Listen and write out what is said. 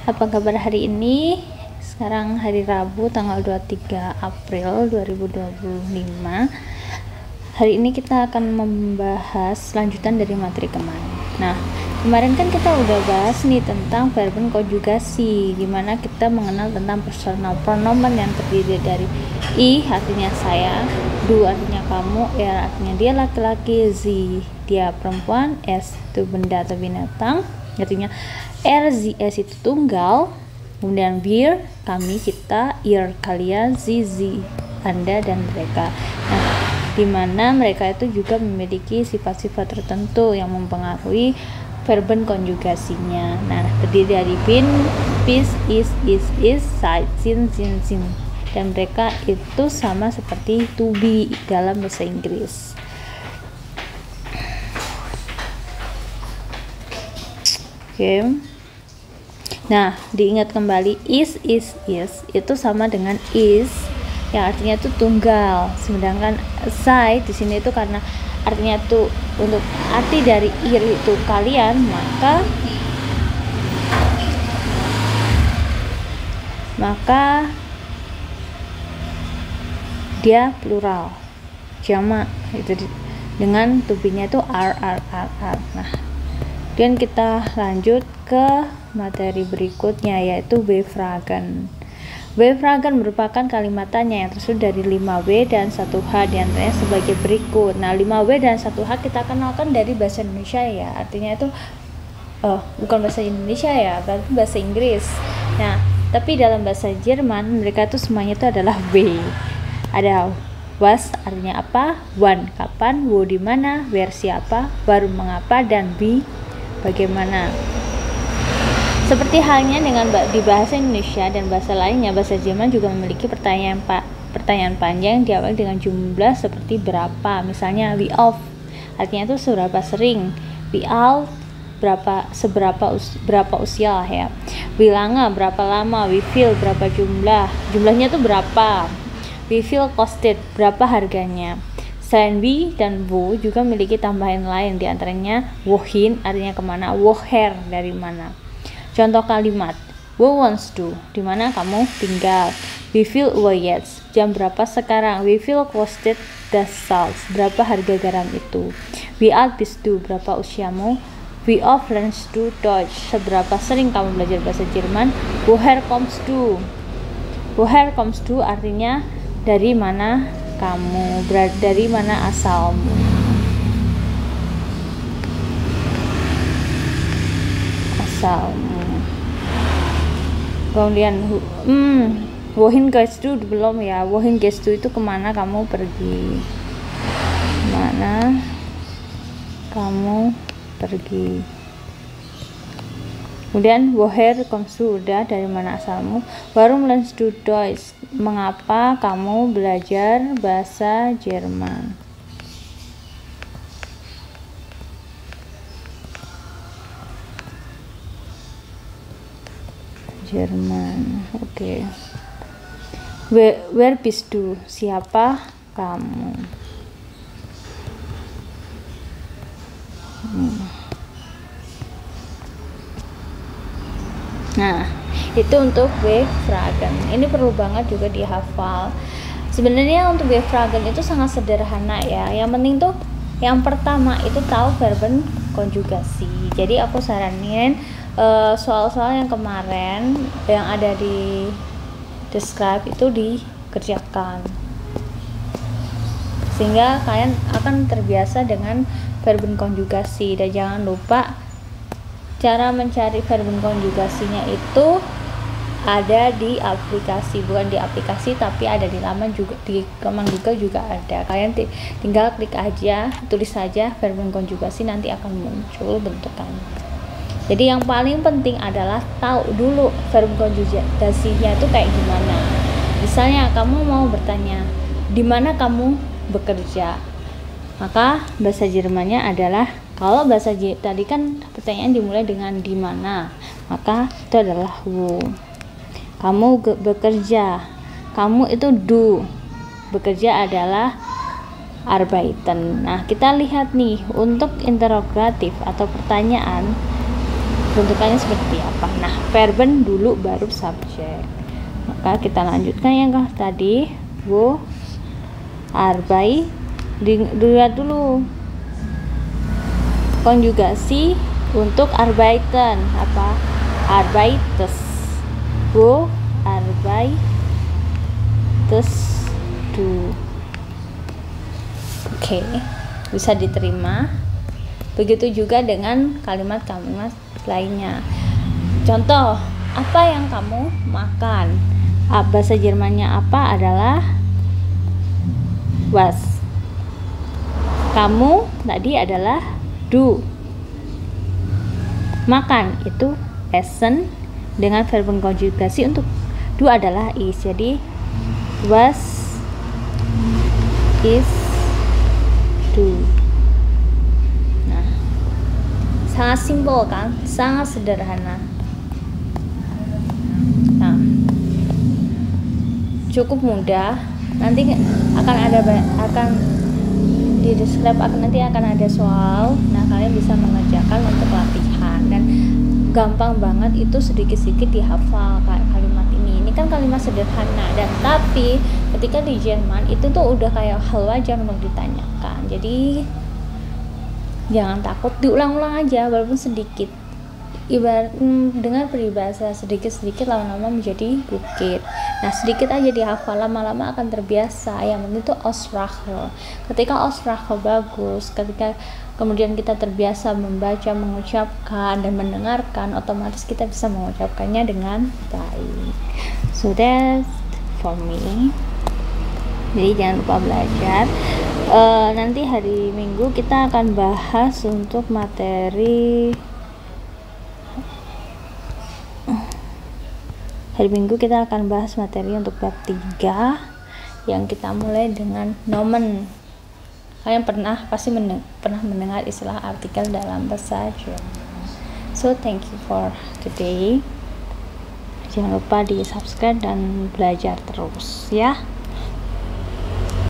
Apa kabar hari ini? Sekarang hari Rabu tanggal 23 April 2025. Hari ini kita akan membahas lanjutan dari materi kemarin. Nah, kemarin kan kita udah bahas nih tentang verben konjugasi, dimana kita mengenal tentang personal pronomen yang terdiri dari I artinya saya, du artinya kamu, R artinya dia laki-laki, Z dia perempuan, S itu benda atau binatang, artinya RZS itu tunggal, kemudian wir kami, kita, ihr kalian, Sie Anda dan mereka. Nah, di mana mereka itu juga memiliki sifat-sifat tertentu yang mempengaruhi verben konjugasinya. Nah, terdiri dari bin, bis, is, side, sin, dan mereka itu sama seperti to be dalam bahasa Inggris. Oke. Nah, diingat kembali is itu sama dengan is yang artinya itu tunggal, sedangkan side di sini itu karena artinya itu untuk arti dari ir itu kalian, maka dia plural jamak itu dengan to be-nya itu r. Nah, dan kita lanjut ke materi berikutnya yaitu befragen. Befragen merupakan kalimatannya yang tersusun dari 5W dan 1H diantaranya sebagai berikut. Nah, 5W dan 1H kita kenalkan dari bahasa Indonesia ya, artinya itu bukan bahasa Indonesia ya, berarti bahasa Inggris. Nah, tapi dalam bahasa Jerman mereka itu semuanya itu adalah W. Ada was artinya apa, wann kapan, wo di mana, where siapa, warum mengapa, dan wie bagaimana. Seperti halnya dengan di bahasa Indonesia dan bahasa lainnya, bahasa Jerman juga memiliki pertanyaan panjang diawali dengan jumlah seperti berapa. Misalnya wie oft artinya itu seberapa sering, wie alt berapa usia ya, wie lange berapa lama, wie viel berapa jumlahnya itu berapa, wie viel kostet berapa harganya. Selain wie dan wo juga memiliki tambahan lain, diantaranya wohin artinya kemana, woher dari mana. Contoh kalimat, wo wohnst du, di mana kamu tinggal, wie viel Uhr jetzt, jam berapa sekarang, wie viel kostet das Salz, berapa harga garam itu, wie alt bist du, berapa usiamu, wie oft lernst du Deutsch, seberapa sering kamu belajar bahasa Jerman, woher kommst du artinya dari mana kamu, dari mana asalmu. Kemudian wohin gehst du belum ya, wohin gehst du itu kemana kamu pergi, kemudian woher kommst du udah dari mana asalmu, warum lernst du Deutsch mengapa kamu belajar bahasa Jerman. Oke. Where bist du, siapa kamu. Nah, itu untuk befragen. Ini perlu banget juga dihafal. Sebenarnya untuk befragen itu sangat sederhana ya. Yang penting tuh yang pertama itu tahu verben konjugasi. Jadi aku saranin soal-soal yang kemarin yang ada di describe itu dikerjakan, sehingga kalian akan terbiasa dengan verben konjugasi. Dan jangan lupa cara mencari verben konjugasinya itu ada di aplikasi, bukan di aplikasi tapi ada di laman juga, di laman Google juga ada. Kalian tinggal klik aja, tulis saja verben konjugasi, nanti akan muncul bentukannya. Jadi yang paling penting adalah tahu dulu verben konjugasinya itu kayak gimana. Misalnya kamu mau bertanya, di mana kamu bekerja? Maka bahasa Jermannya adalah, kalau bahasa tadi kan pertanyaan dimulai dengan di mana, maka itu adalah wo. Kamu bekerja, kamu itu du, bekerja adalah arbeiten. Nah, kita lihat nih untuk interrogatif atau pertanyaan bentukannya seperti apa. Nah, verben dulu baru subjek. Maka kita lanjutkan yang tadi, wo arbeit. Dilihat dulu konjugasi untuk arbeiten apa? Arbeites. Wo arbeites du. Oke, bisa diterima. Begitu juga dengan kalimat-kalimat lainnya. Contoh, apa yang kamu makan? Bahasa Jermannya apa adalah was. Kamu tadi adalah du. Makan itu essen, dengan verben konjugasi untuk du adalah is. Jadi was is du. Nah, sangat simpel kan, sangat sederhana. Nah, cukup mudah. Nanti akan di describe nanti akan ada soal. Nah, kalian bisa mengerjakan untuk latihan dan gampang banget, itu sedikit-sedikit dihafal kalimat ini. Ini kan kalimat sederhana, dan tapi ketika di Jerman itu tuh udah kayak hal wajar untuk ditanyakan. Jadi jangan takut, diulang-ulang aja walaupun sedikit. Ibarat dengan peribahasa, sedikit-sedikit lama-lama menjadi bukit. Nah, sedikit aja dihafal, lama-lama akan terbiasa. Yang penting itu Aussprache. Ketika Aussprache bagus, ketika kemudian kita terbiasa membaca, mengucapkan, dan mendengarkan, otomatis kita bisa mengucapkannya dengan baik. So that's for me. Jadi jangan lupa belajar. Nanti hari Minggu kita akan bahas untuk materi. Hari Minggu kita akan bahas materi untuk bab 3 yang kita mulai dengan nomen. Kalian pasti pernah mendengar istilah artikel dalam bahasa Jerman. So thank you for today. Jangan lupa di subscribe dan belajar terus ya.